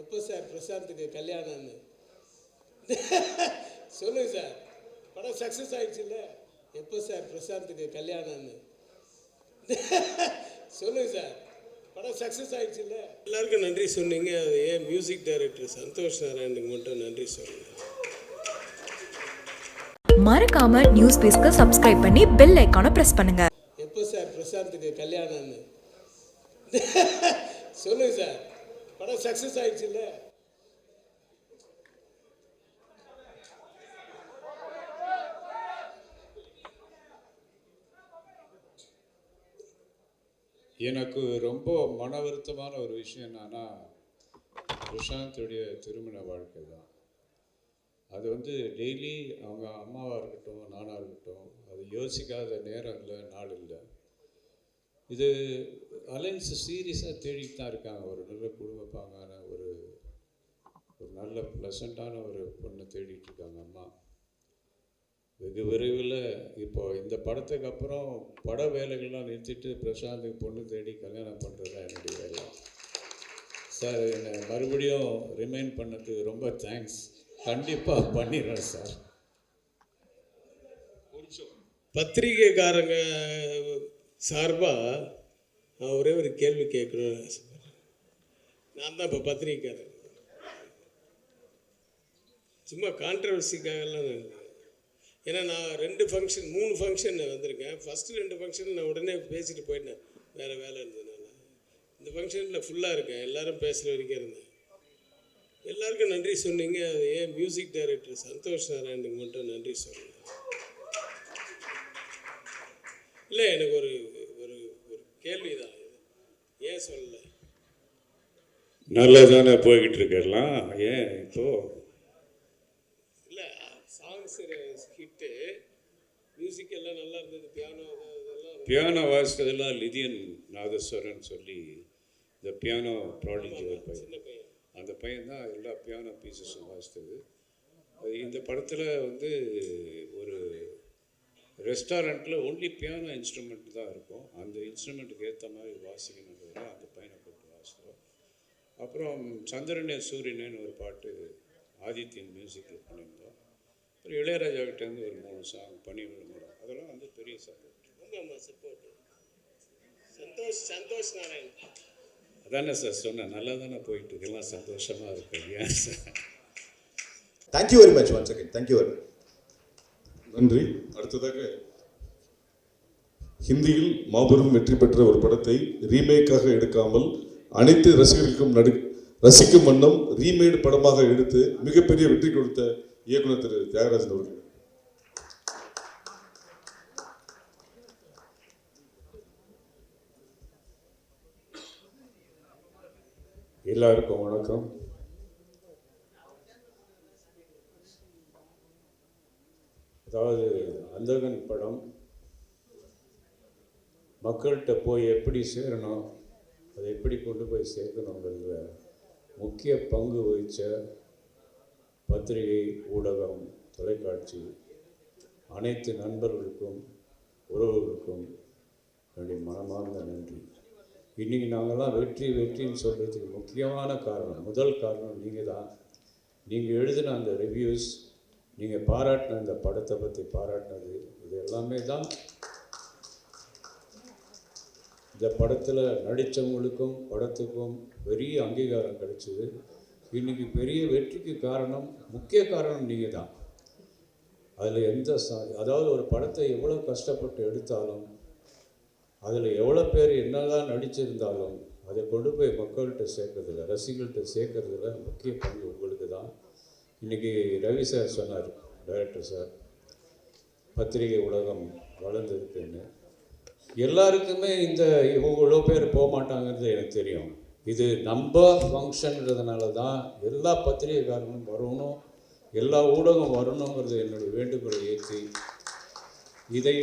எப்போ சார் பிரசாந்துக்கு கல்யாணம்னு சொல்லுங்க சார். படம் சக்ஸஸ் ஆயிடுச்சுல்ல. எப்போ சார் பிரசாந்துக்கு கல்யாணம்னு சொல்லுங்க சார். படம் சக்ஸஸ் ஆயிடுச்சுல்ல. எல்லாருக்கும் நன்றி சொன்னீங்க. அது ஏன் மியூசிக் டைரக்டர் சந்தோஷ் நாராயணுக்கு மட்டும் நன்றி சொல்லுங்க. மறக்காம நியூஸ் பேஸ்க்கு சப்ஸ்கிரைப் பண்ணி பெல் ஐகானை பிரஸ் பண்ணுங்க. எப்போ சார் பிரசாந்துக்கு கல்யாணம்னு சொல்லுங்க சார். படம் சக்ஸஸ் ஆயிடுச்சுல்ல. எனக்கு ரொம்ப மன வருத்தமான ஒரு விஷயம் என்னன்னா, பிரசாந்துடைய திருமண வாழ்க்கை தான். அது டெய்லி அவங்க அம்மாவாக இருக்கட்டும், நானாக இருக்கட்டும், அது யோசிக்காத நேரம் இல்லை, நாள் இல்லை. இது அலைன்ஸ் சீரியஸாக தேடிட்டு தான் இருக்காங்க. ஒரு நல்ல குடும்பப்பாங்கான ஒரு நல்ல ப்ளசண்ட்டான ஒரு பொண்ணை தேடிட்டு இருக்காங்க அம்மா. வெகு விரைவில் இப்போ இந்த படத்துக்கு அப்புறம் பட வேலைகள்லாம் நிறுத்திட்டு பிரசாந்துக்கு பொண்ணு தேடி கல்யாணம் பண்ணுறது தான் என்னுடைய வேலை. சார், என்னை மறுபடியும் ரிமைண்ட் பண்ணதுக்கு ரொம்ப தேங்க்ஸ். கண்டிப்பாக பண்ணிடுறேன் சார். பத்திரிகைக்காரங்க சார்பாக நான் ஒரே ஒரு கேள்வி கேட்கணும்னு ஆசைப்படுறேன். நான் தான் இப்போ பத்திரிகைக்காரன். சும்மா கான்ட்ரவர்சிக்காகலாம் நான், ஏன்னா நான் 3 ஃபங்க்ஷன் வந்திருக்கேன். ஃபஸ்ட்டு 2 ஃபங்க்ஷன் நான் உடனே பேசிட்டு போயிட்டேன், வேறு வேலை இருந்ததுனால. இந்த ஃபங்க்ஷனில் ஃபுல்லாக இருக்கேன், எல்லோரும் பேசுகிற வரைக்கும் இருந்தேன். எல்லாருக்கும் நன்றி சொன்னீங்க. அது ஏன் மியூசிக் டைரக்டர் சந்தோஷ் நாராயணுக்கு மட்டும் நன்றி சொல்லுங்கள். இல்லை, எனக்கு ஒரு ஒரு ஒரு கேள்வி தான். ஏன் சொல்லலை? நல்லா தானே போய்கிட்டு இருக்கலாம். ஏன் இப்போது இல்லை, சாங்ஸ் ஹிட்டு, மியூசிக் எல்லாம் நல்லா இருந்தது. பியானோ வாசித்ததெல்லாம் லிதியன் நாதஸ்வரன் சொல்லி இந்த பியானோ ப்ராடிஜி சின்ன பையன், அந்த பையன் தான் எல்லா பியானோ பீசஸும் வாசித்தது. இந்த படத்தில் ஒரு ரெஸ்டாரண்ட்டில் ஒன்லி பியானோ இன்ஸ்ட்ருமெண்ட் தான் இருக்கும். அந்த இன்ஸ்ட்ருமெண்ட்டுக்கு ஏற்ற மாதிரி வாசிக்கணுங்கிறத அந்த பையனை கூப்பிட்டு வாசித்தோம். அப்புறம் சந்திரனே சூரியனேன்னு ஒரு பாட்டு ஆதித்யன் மியூசிக்கில் பண்ணியிருந்தோம். அப்புறம் இளையராஜா கிட்டேருந்து ஒரு 3 சாங் பண்ணி விழுந்தோம். அதெல்லாம் பெரிய சப்போர்ட். ஆமாம், சப்போர்ட். சந்தோஷ் நாராயண் அதானே சார் சொன்னேன். நல்லா தானே போயிட்டு இருக்கலாம், சந்தோஷமாக இருக்கு. ஏன் sir? Thank you very much once again. Thank you very much. நன்றி. அடுத்ததாக ஹிந்தியில் மாபெரும் வெற்றி பெற்ற ஒரு படத்தை ரீமேக்காக எடுக்காமல் அனைத்து ரசிகர்களுக்கும் ரசிக்கும் வண்ணம் ரீமேட் படமாக எடுத்து மிகப்பெரிய வெற்றி கொடுத்த இயக்குனர் திரு தியாகராஜன் அவர்கள். எல்லாருக்கும் வணக்கம். அதாவது அந்தகன் படம் மக்கள்கிட்ட போய் எப்படி சேரணும், அதை எப்படி கொண்டு போய் சேர்க்கணுங்கிறதுல முக்கிய பங்கு வகித்த பத்திரிகை, ஊடகம், தொலைக்காட்சி அனைத்து நண்பர்களுக்கும் உறவுகளுக்கும் என்னுடைய மனமார்ந்த நன்றி. இன்றைக்கி நாங்கள்லாம் வெற்றின்னு சொல்கிறதுக்கு முக்கியமான காரணம், முதல் காரணம் நீங்கள் தான். நீங்கள் எழுதின அந்த ரிவ்யூஸ், நீங்கள் பாராட்டின இந்த படத்தை பற்றி பாராட்டினது, இது எல்லாமே தான் இந்த படத்தில் நடித்தவங்களுக்கும் படத்துக்கும் பெரிய அங்கீகாரம் கிடைச்சிது. இன்றைக்கி பெரிய வெற்றிக்கு காரணம், முக்கிய காரணம் நீங்கள் தான். அதில் அதாவது ஒரு படத்தை எவ்வளோ கஷ்டப்பட்டு எடுத்தாலும், அதில் எவ்வளோ பேர் என்னதான் நடிச்சிருந்தாலும் அதை கொண்டு போய் மக்கள்கிட்ட சேர்க்கறதில்ல, ரசிகர்கள்ட்ட சேர்க்கறதில்ல முக்கிய பங்கு உங்களுக்கு தான். இன்றைக்கி ரவி சார் சொன்னார், டைரக்டர் சார், பத்திரிகை உலகம் வளர்ந்துருக்குன்னு. எல்லாருக்குமே இவ்வளோ பேர் போக மாட்டாங்கிறது எனக்கு தெரியும். இது நம்ம ஃபங்க்ஷன்றதுனால தான் எல்லா பத்திரிகைக்காரங்களும் வரணும், எல்லா ஊடகம் வரணுங்கிறது என்னுடைய வேண்டுகோளை ஏற்றி இதை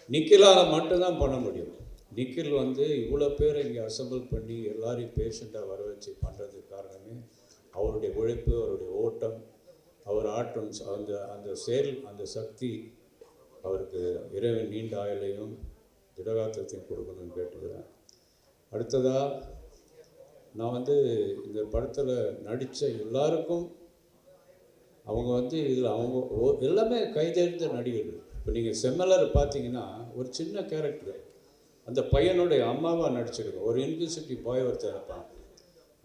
நிக்கிலால் மட்டும்தான் பண்ண முடியும். நிக்கில் இவ்வளோ பேர் இங்கே அசம்பிள் பண்ணி எல்லாரையும் பேஷண்ட்டாக வர வச்சு பண்ணுறதுக்கு காரணமே அவருடைய உழைப்பு, அவருடைய ஓட்டம், அவர் ஆட்டம், அந்த செயல், அந்த சக்தி. அவருக்கு இறைவன் நீண்ட ஆயுளையும் திடகாத்திரத்தையும் கொடுக்கணும்னு கேட்டுக்கிறேன். அடுத்ததாக நான் வந்து இந்த படத்தில் நடித்த எல்லாருக்கும் அவங்க வந்து இதில் அவங்க எல்லாமே கைதேர்ந்த நடிகர்கள். இப்போ நீங்கள் செம்மலர் பார்த்தீங்கன்னா ஒரு சின்ன கேரக்டர், அந்த பையனுடைய அம்மாவாக நடிச்சிருக்கோம். ஒரு யூனிவர்சிட்டி பாய் ஒருத்தர் இருப்பான்,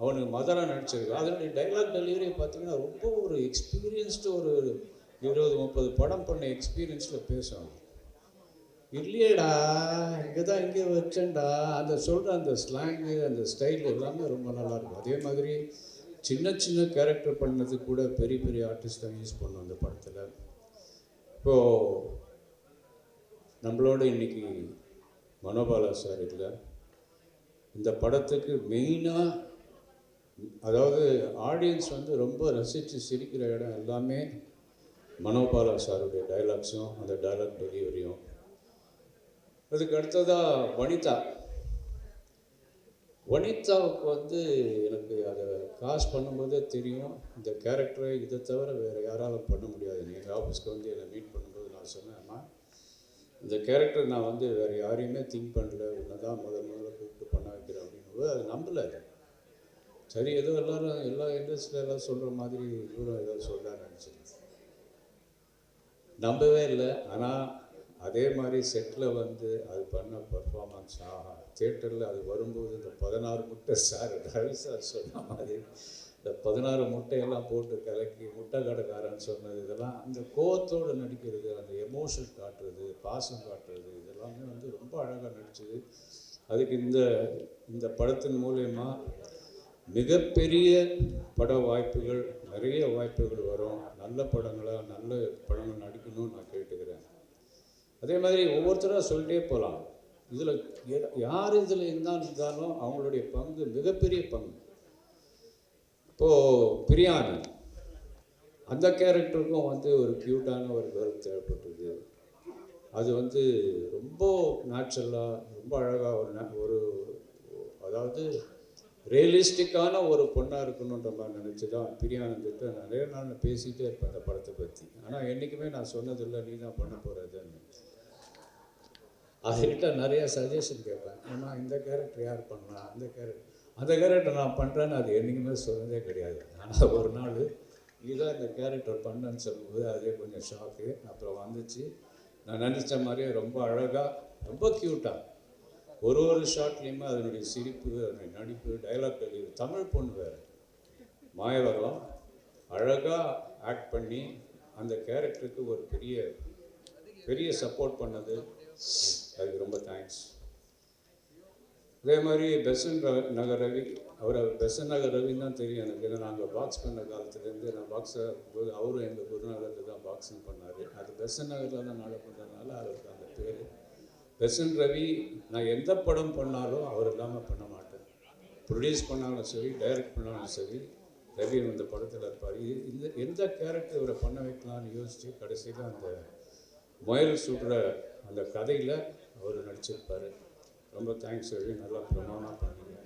அவனுக்கு மதராக நடிச்சிருக்கோம். அதனுடைய டைலாக் டெலிவரி பார்த்தீங்கன்னா ரொம்ப ஒரு எக்ஸ்பீரியன்ஸ்டு, ஒரு 20-30 படம் பண்ண எக்ஸ்பீரியன்ஸில் பேசுவாங்க. இல்லையேடா இங்கே தான் இங்கே வச்சேன்டா, அந்த சொல்கிற அந்த ஸ்லாங்கு, அந்த ஸ்டைல் எல்லாமே ரொம்ப நல்லாயிருக்கும். அதே மாதிரி சின்ன சின்ன கேரக்டர் பண்ணதுக்கு கூட பெரிய பெரிய ஆர்டிஸ்ட் தான் யூஸ் பண்ணோம் அந்த படத்தில். இப்போது நம்மளோட இன்றைக்கி மனோபாலா சார் இல்லை. இந்த படத்துக்கு மெயினாக அதாவது ஆடியன்ஸ் வந்து ரொம்ப ரசித்து சிரிக்கிற இடம் எல்லாமே மனோபாலா சாருடைய டைலாக்ஸும் அந்த டைலாக் டெலிவரியும். அதுக்கு அடுத்ததாக வனிதாவுக்கு வந்து எனக்கு அதை காஸ்ட் பண்ணும்போதே தெரியும், இந்த கேரக்டரை இதை தவிர வேறு யாராலும் பண்ண முடியாது. எங்கள் ஆஃபீஸ்க்கு வந்து என்னை மீட் பண்ணும்போது நான் சொன்னேன்னா, இந்த கேரக்டர் நான் வந்து வேறு யாரையுமே திங்க் பண்ணல, உன்னை தான் முதல்ல கூப்பிட்டு பண்ண வைக்கிறேன் அப்படின்னும்போது அது நம்பலை. சரி ஏதோ எல்லோரும் எல்லா இண்டஸ்ட்ரியில் எல்லாம் சொல்கிற மாதிரி இவரும் ஏதோ சொல்கிறான்னு நினச்சிருக்கேன். நம்பவே இல்லை. ஆனால் அதே மாதிரி செட்டில் வந்து அது பண்ண பர்ஃபார்மன்ஸ் தியேட்டரில் அது வரும்போது இந்த 16 முட்டை சார் ரவி சார் சொன்ன மாதிரி இந்த 16 முட்டையெல்லாம் போட்டு கலக்கி முட்டை கடைக்காரன்னு சொன்னது, இதெல்லாம் அந்த கோவத்தோடு நடிக்கிறது, அந்த எமோஷன் காட்டுறது, பாசம் காட்டுறது, இதெல்லாமே வந்து ரொம்ப அழகாக நடிச்சது. அதுக்கு இந்த படத்தின் மூலயமா மிகப்பெரிய பட வாய்ப்புகள், நிறைய வாய்ப்புகள் வரும். நல்ல படங்கள் நடிக்கணும்னு நான் கேட்டுக்கிறேன். அதே மாதிரி ஒவ்வொருத்தராக சொல்லிட்டே போகலாம். இதில் யார் இதில் இருந்தாலும் அவங்களுடைய பங்கு மிகப்பெரிய பங்கு. இப்போது பிரியாணி அந்த கேரக்டருக்கும் வந்து ஒரு க்யூட்டான ஒரு கேர்ள் தேவைப்பட்டது. அது வந்து ரொம்ப நேச்சுரலாக ரொம்ப அழகாக ஒரு அதாவது ரியலிஸ்டிக்கான ஒரு பொண்ணாக இருக்கணுன்ற மாதிரி நினச்சி தான் பிரியானந்திட்ட நிறைய நாள் பேசிகிட்டே இருப்பேன் அந்த படத்தை பற்றி. ஆனால் என்றைக்குமே நான் சொன்னதில்லை நீ தான் பண்ண போகிறதுன்னு. அதுக்கிட்ட நிறைய சஜஷன் கேட்பேன். ஏன்னா இந்த கேரக்டர் யார் பண்ணலாம், அந்த கேரக்டர் நான் பண்ணுறேன்னு அது என்றைக்குமே சொன்னதே கிடையாது. ஆனால் ஒரு நாள் இதுதான் இந்த கேரக்டர் பண்ணேன்னு சொல்லும்போது அதே கொஞ்சம் ஷாக்கு. அப்புறம் வந்துச்சு, நான் நினச்ச மாதிரியே ரொம்ப அழகாக ரொம்ப க்யூட்டாக ஒரு ஷாட்லேயுமே அதனுடைய சிரிப்பு, அதனுடைய நடிப்பு, டைலாக் டெலிவரி. தமிழ் பொண்ணு வேறு மாயவரம் அழகாக ஆக்ட் பண்ணி அந்த கேரக்டருக்கு ஒரு பெரிய சப்போர்ட் பண்ணது, அதுக்கு ரொம்ப தேங்க்ஸ். அதே மாதிரி பெசன் நகர் ரவி, பெசன் நகர் ரவின்னு தான் தெரியும் எனக்கு. ஏன்னா நாங்கள் பாக்ஸ் பண்ண காலத்துலேருந்து நான் போது அவரும் எங்கள் குருநகரில் தான் பாக்ஸிங் பண்ணார். அது பெசன் நகரில் தான் நாடகம் பண்ணுறதுனால அவருக்கு அந்த பேர் பெசன் ரவி. நான் எந்த படம் பண்ணாலும் அவர் இல்லாமல் பண்ண மாட்டேன். ப்ரொடியூஸ் பண்ணாலும் சரி, டைரக்ட் பண்ணாலும் சரி, ரவி அந்த படத்தில் இருப்பார். எந்த கேரக்டர் இவரை பண்ண வைக்கலாம்னு யோசித்து கடைசியில் அந்த முயல் சுடுற அந்த கதையில் அவர் நடிச்சிருப்பார். ரொம்ப தேங்க்ஸ் ரவி, நல்லா பிரமாணமாக பண்ணுங்க.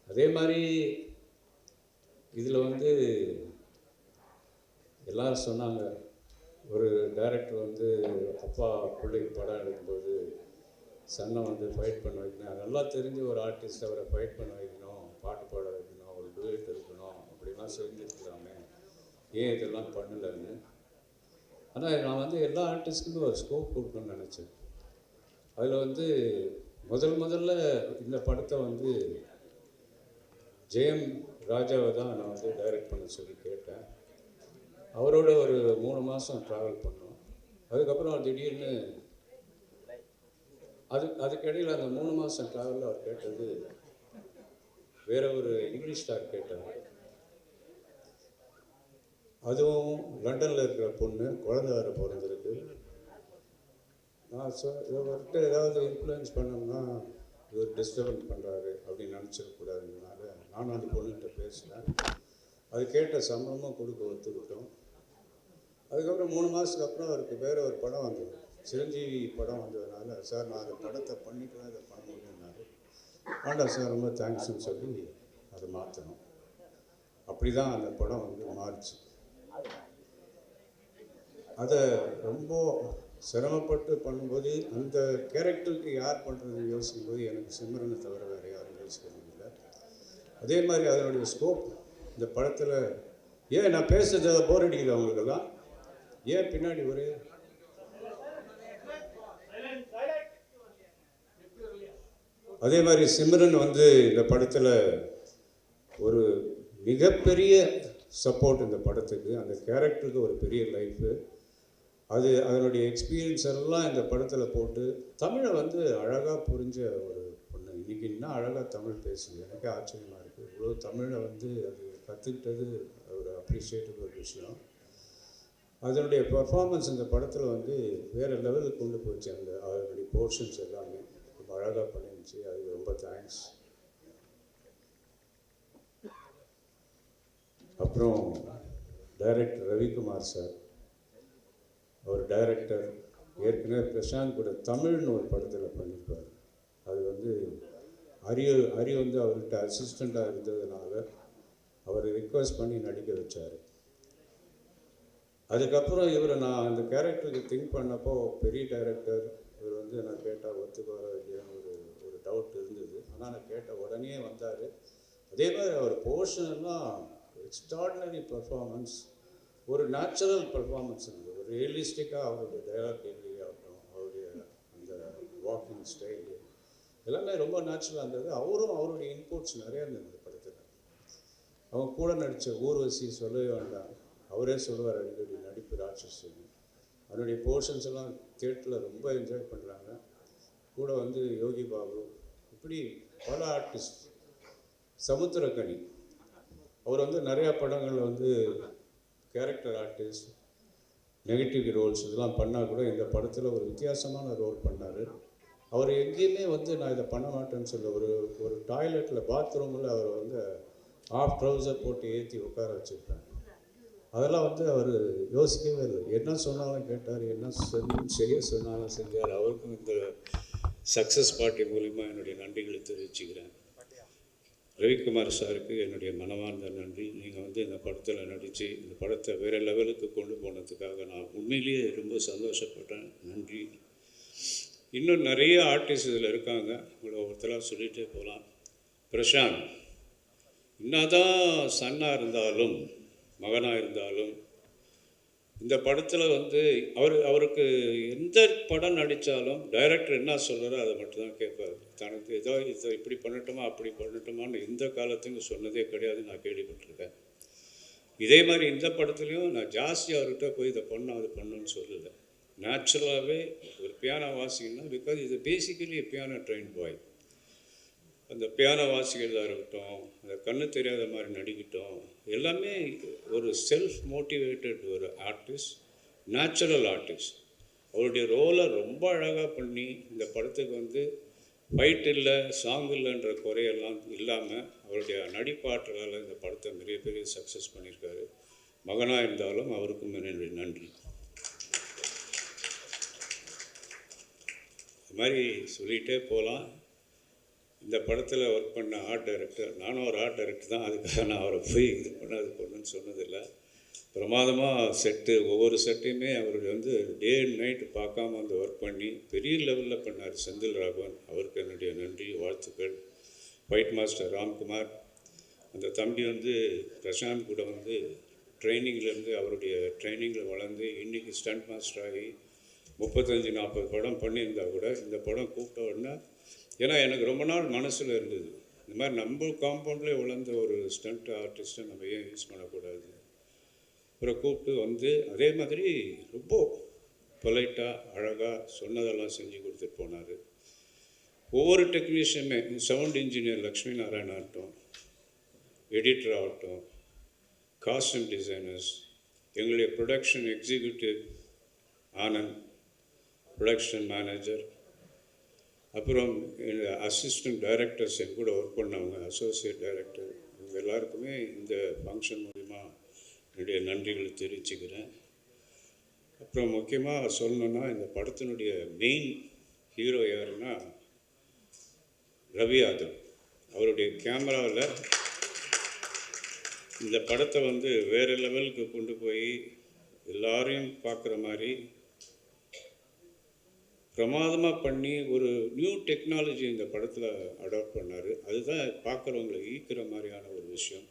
அதே மாதிரி இதில் வந்து எல்லாரும் சொன்னாங்க, ஒரு டைரக்டர் வந்து அப்பா பிள்ளைக்கு படம் எடுக்கும்போது சன்னை வந்து ஃபைட் பண்ண வைக்கணும், நல்லா தெரிஞ்ச ஒரு ஆர்டிஸ்ட் அவரை ஃபைட் பண்ண வைக்கணும், பாட்டு பாட வைக்கணும், ஒரு டூயட் இருக்கணும், அப்படிலாம் செஞ்சுருக்கலாமே, ஏன் இதெல்லாம் பண்ணலைன்னு. ஆனால் நான் வந்து எல்லா ஆர்டிஸ்ட்டுக்கும் ஒரு ஸ்கோப் கொடுக்கணும்னு நினச்சேன். அதில் வந்து முதல்ல இந்த படத்தை வந்து ஜெயம் ராஜாவை தான் நான் வந்து டைரக்ட் பண்ண சொல்லி கேட்டேன். அவரோட ஒரு 3 மாதம் ட்ராவல் பண்ணோம். அதுக்கப்புறம் திடீர்னு அதுக்கிடையில் அந்த 3 மாதம் ட்ராவலில் அவர் கேட்டது வேற ஒரு இங்கிலீஷ் ஸ்டார் கேட்டார். அதுவும் லண்டனில் இருக்கிற பொண்ணு, குழந்தை வேறு பிறந்திருக்கு. நான் இவர்கிட்ட ஏதாவது இன்ஃப்ளூயன்ஸ் பண்ணோம்னா இவர் டிஸ்டர்பன்ஸ் பண்ணுறாரு அப்படின்னு நினச்சிடக்கூடாதுனால நானும் அந்த பொண்ணுகிட்ட பேசினேன். அது கேட்ட சம்பளமும் கொடுக்க ஒத்துக்கிட்டோம். அதுக்கப்புறம் 3 மாதத்துக்கு அப்புறம் அவருக்கு வேறு ஒரு படம் வந்தது, சிரஞ்சீவி படம் வந்ததுனால, சார் நான் அந்த படத்தை பண்ணிட்டு தான் இதை பண்ண முடியும்னாரு. வேண்டாம் சார், ரொம்ப தேங்க்ஸ்ன்னு சொல்லி அதை மாற்றணும். அப்படி தான் அந்த படம் வந்து மாறிச்சு. அதை ரொம்ப சிரமப்பட்டு பண்ணும்போது அந்த கேரக்டருக்கு யார் பண்ணுறதுன்னு யோசிக்கும்போது எனக்கு சிம்ரனை தவிர வேறு யாரும் யோசிக்க முடியல. அதே மாதிரி அதனுடைய ஸ்கோப் இந்த படத்தில் ஏன் நான் பேசுறது போர் அடிக்குது அவங்களுக்கெல்லாம்? ஏன் பின்னாடி ஒரு அதே மாதிரி சிம்ரன் வந்து இந்த படத்தில் ஒரு மிகப்பெரிய சப்போர்ட் இந்த படத்துக்கு, அந்த கேரக்டருக்கு ஒரு பெரிய லைஃபு. அதனுடைய எக்ஸ்பீரியன்ஸ் எல்லாம் இந்த படத்தில் போட்டு தமிழை வந்து அழகாக புரிஞ்ச ஒரு பொண்ணு. இன்றைக்கி இன்னும் அழகாக தமிழ் பேசுது. எனக்கே ஆச்சரியமாக இருக்குது. இவ்வளோ தமிழை வந்து அது கற்றுக்கிட்டது ஒரு அப்ரிஷியேட்டிவ் ஒரு விஷயம். அதனுடைய பர்ஃபார்மன்ஸ் இந்த படத்தில் வந்து வேறு லெவலுக்கு கொண்டு போச்சு. அதனுடைய போர்ஷன்ஸ் எல்லாமே ரொம்ப அழகாக பண்ணிருந்துச்சு. அதுக்கு ரொம்ப தேங்க்ஸ். அப்புறம் டைரக்டர் ரவிக்குமார் சார், அவர் டைரக்டர். ஏற்கனவே பிரசாந்த் கூட தமிழ்னு ஒரு படத்தில் பண்ணியிருப்பார். அது வந்து ஹரி வந்து அவர்கிட்ட அசிஸ்டண்ட்டாக இருந்ததுனால அவரை ரிக்வெஸ்ட் பண்ணி நடிக்க வச்சார். அதுக்கப்புறம் இவரை நான் அந்த கேரக்டருக்கு திங்க் பண்ணப்போ பெரிய டைரக்டர் இவர் வந்து நான் கேட்டால் ஒத்துக்குவாரா இல்லையான்னு ஒரு டவுட் இருந்தது. ஆனால் நான் கேட்ட உடனே வந்தார். அதே மாதிரி அவர் போர்ஷன் எல்லாம் எக்ஸ்ட்ராடினரி பர்ஃபார்மன்ஸ், ஒரு நேச்சுரல் பர்ஃபார்மன்ஸ் இருந்தது. ஒரு ரியலிஸ்டிக்காக அவருடைய டயலாக் டெலிவரி ஆகட்டும், அவருடைய அந்த வாக்கிங் ஸ்டைலு எல்லாமே ரொம்ப நேச்சுரலாக இருந்தது. அவருடைய இன்புட்ஸ் நிறையா இருந்தது இந்த படத்தில். அவங்க கூட நடித்த ஊர்வசி சொல்லவே வேண்டாம், அவரே சொல்லுவார் அடிக்கடி, நடிப்பு ராட்சசன். அவருடைய போர்ஷன்ஸ் எல்லாம் தியேட்டரில் ரொம்ப என்ஜாய் பண்ணுறாங்க. கூட வந்து யோகி பாபு, இப்படி பல ஆர்டிஸ்ட். சமுத்திரக்கனி அவர் வந்து நிறையா படங்களில் வந்து கேரக்டர் ஆர்டிஸ்ட், நெகட்டிவ் ரோல்ஸ் இதெல்லாம் பண்ணால் கூட இந்த படத்தில் ஒரு வித்தியாசமான ரோல் பண்ணார். அவர் எங்கேயுமே வந்து நான் இதை பண்ண மாட்டேன்னு சொல்ல, ஒரு டாய்லெட்டில் பாத்ரூமில் அவர் வந்து ஆஃப் ட்ரௌசர் போட்டு ஏற்றி உட்கார வச்சுருப்பேன். அதெல்லாம் வந்து அவர் யோசிக்கவே இல்லை. என்ன சொன்னாலும் கேட்டார், என்ன செய்ய சொன்னாலும் செஞ்சார். அவருக்கும் இந்த சக்ஸஸ் பார்ட்டி மூலிமா என்னுடைய நன்றிகளை தெரிவிச்சுக்கிறேன். ரவிக்குமார் சாருக்கு என்னுடைய மனமார்ந்த நன்றி. நீங்கள் வந்து இந்த படத்தில் நடித்து இந்த படத்தை வேறு லெவலுக்கு கொண்டு போனதுக்காக நான் உண்மையிலேயே ரொம்ப சந்தோஷப்பட்டேன். நன்றி. இன்னும் நிறைய ஆர்டிஸ்ட் இதில் இருக்காங்க, உங்களை ஒருத்தராக சொல்லிகிட்டே போகலாம். பிரசாந்த் என்னதான் சன்னாக இருந்தாலும் மகனாக இருந்தாலும் இந்த படத்தில் வந்து அவருக்கு எந்த படம் நடித்தாலும் டைரக்டர் என்ன சொல்கிறாரோ அதை மட்டும்தான் கேட்பார். தனக்கு ஏதோ இதை இப்படி பண்ணட்டுமா அப்படி பண்ணட்டுமான்னு எந்த காலத்துக்கும் சொன்னதே கிடையாது, நான் கேள்விப்பட்டிருக்கேன். இதே மாதிரி இந்த படத்துலையும் நான் ஜாஸ்தி அவர்கிட்ட போய் இதை பண்ணோம் அது பண்ணுன்னு சொல்லலை. நேச்சுரலாகவே ஒரு பியானோ வாசிக்கணும்னா, பிகாஸ் இது பேசிக்கலி பியானோ ட்ரெயின் பாய். அந்த பியானோ வாசிக்கிறதா இருக்கட்டும், அந்த கண்ணு தெரியாத மாதிரி நடிக்கட்டும், எல்லாமே ஒரு செல்ஃப் மோட்டிவேட்டட் ஒரு ஆர்டிஸ்ட், நேச்சுரல் ஆர்டிஸ்ட். அவருடைய ரோலை ரொம்ப அழகாக பண்ணி இந்த படத்துக்கு வந்து ஃபைட் இல்லை சாங் இல்லைன்ற குறையெல்லாம் இல்லாமல் அவருடைய நடிப்பாற்றலால் இந்த படத்தை பெரிய சக்ஸஸ் பண்ணியிருக்காரு. மகனாக இருந்தாலும் அவருக்கும் என்னுடைய நன்றி. இது மாதிரி சொல்லிகிட்டே போகலாம். இந்த படத்தில் ஒர்க் பண்ண ஆர்ட் டைரக்டர், நானும் ஒரு ஆர்ட் டைரக்டர் தான், அதுக்காக நான் அவரை போய் இது பண்ண அது பண்ணுன்னு சொன்னதில்லை. பிரமாதமாக செட்டு, ஒவ்வொரு செட்டையுமே அவருடைய வந்து டே அண்ட் நைட்டு பார்க்காம வந்து ஒர்க் பண்ணி பெரிய லெவலில் பண்ணார். செந்தில் ராகவன், அவருக்கு என்னுடைய நன்றி வாழ்த்துக்கள். ஃபைட் மாஸ்டர் ராம்குமார், அந்த தம்பி வந்து பிரசாந்த் கூட வந்து ட்ரைனிங்லேருந்து அவருடைய ட்ரைனிங்கில் வளர்ந்து இன்றைக்கி ஸ்டண்ட் மாஸ்டர் ஆகி 35-40 படம் பண்ணியிருந்தா கூட இந்த படம் கூப்பிட்ட உடனே, ஏன்னா எனக்கு ரொம்ப நாள் மனசில் இருந்தது, இந்த மாதிரி நம்ம காம்பவுண்ட்லேயே வளர்ந்த ஒரு ஸ்டண்ட் ஆர்டிஸ்ட்டை நம்ம ஏன் யூஸ் பண்ணக்கூடாது. அப்புறம் கூப்பிட்டு வந்து அதே மாதிரி ரொம்ப பொலைட்டாக அழகாக சொன்னதெல்லாம் செஞ்சு கொடுத்துட்டு போனார். ஒவ்வொரு டெக்னீஷியனுமே, சவுண்ட் இன்ஜினியர் லக்ஷ்மி நாராயண் ஆகட்டும், எடிட்டர் ஆகட்டும், காஸ்டியூம் டிசைனர்ஸ், எங்களுடைய production executive Anand, production manager, அப்புறம் அசிஸ்டன்ட் டைரக்டர்ஸ் என் கூட ஒர்க் பண்ணவங்க, அசோசியேட் டைரக்டர், இவங்க எல்லாருக்குமே இந்த ஃபங்க்ஷன் மூலிமா என்னுடைய நன்றிகளை தெரிவிச்சுக்கிறேன். அப்புறம் முக்கியமாக சொல்லணுன்னா, இந்த படத்தினுடைய மெயின் ஹீரோ யாருன்னா ரவி யாதவ். அவருடைய கேமராவில் இந்த படத்தை வந்து வேறு லெவலுக்கு கொண்டு போய் எல்லாரையும் பார்க்குற மாதிரி பிரமாதமாக பண்ணி ஒரு நியூ டெக்னாலஜி இந்த படத்தில் அடாப்ட் பண்ணார். அதுதான் பார்க்குறவங்களை ஈர்க்கிற மாதிரியான ஒரு விஷயம்.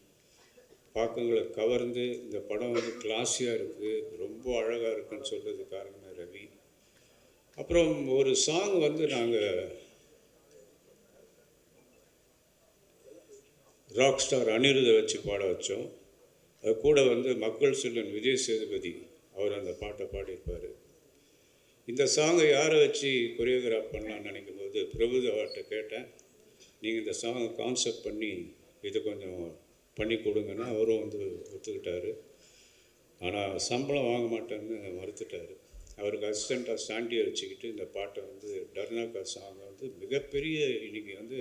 பார்க்கவங்களை கவர்ந்து இந்த படம் வந்து கிளாஸியாக இருக்குது, ரொம்ப அழகாக இருக்குன்னு சொல்கிறது காரணமே ரவி. அப்புறம் ஒரு சாங் வந்து நாங்கள் ராக் ஸ்டார் அனிருத்தை வச்சு பாட வச்சோம். அது கூட வந்து மக்கள் செல்வன் விஜய் சேதுபதி அவர் அந்த பாட்டை பாடியிருப்பார். இந்த சாங்கை யாரை வச்சு கொரியோகிராஃப் பண்ணலான்னு நினைக்கும் போது பிரபுதேவாட்ட கேட்டேன், நீங்கள் இந்த சாங்கை கான்செப்ட் பண்ணி இது கொஞ்சம் பண்ணி கொடுங்கன்னா அவரும் வந்து ஒத்துக்கிட்டார். ஆனால் சம்பளம் வாங்க மாட்டேன்னு மறுத்துட்டார். அவருக்கு அசிஸ்டண்ட்டாக சாண்டியை வச்சுக்கிட்டு இந்த பாட்டை வந்து டர்னாக்கா சாங்கை வந்து மிகப்பெரிய இன்றைக்கி வந்து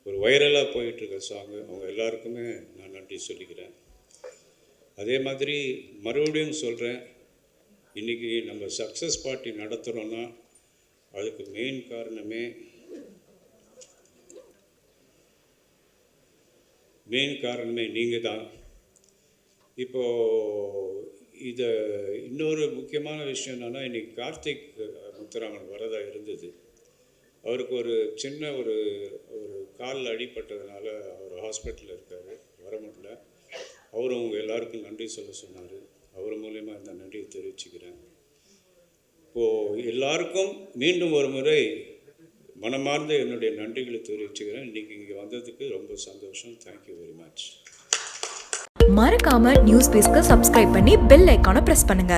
ஒரு வைரலாக போயிட்டுருக்க சாங்கு. அவங்க எல்லாருக்குமே நான் நன்றி சொல்லிக்கிறேன். அதே மாதிரி மறுபடியும் சொல்கிறேன், இன்றைக்கி நம்ம சக்ஸஸ் பார்ட்டி நடத்துகிறோன்னா அதுக்கு மெயின் காரணமே நீங்கள் தான். இப்போது இதை இன்னொரு முக்கியமான விஷயம் என்னென்னா, இன்றைக்கி கார்த்திக் முத்துராமன் வரதா இருந்தது. அவருக்கு ஒரு சின்ன ஒரு காலில் அடிபட்டதுனால அவர் ஹாஸ்பிட்டலில் இருக்கார், வர முடியல. அவரும் உங்கள் எல்லாருக்கும் நன்றி சொல்ல சொன்னார். அவர் மூலயமா இந்த நன்றியை தெரிவிச்சுக்கிறேன். இப்போது எல்லாருக்கும் மீண்டும் ஒரு முறை மனமார்ந்த என்னுடைய நன்றிகளை தெரிவிச்சுக்கிறேன். இன்றைக்கி இங்கே வந்ததுக்கு ரொம்ப சந்தோஷம். Thank you very much. மறக்காம நியூஸ் பேஸ்க்கு சப்ஸ்கிரைப் பண்ணி பெல் ஐகானை பிரஸ் பண்ணுங்க.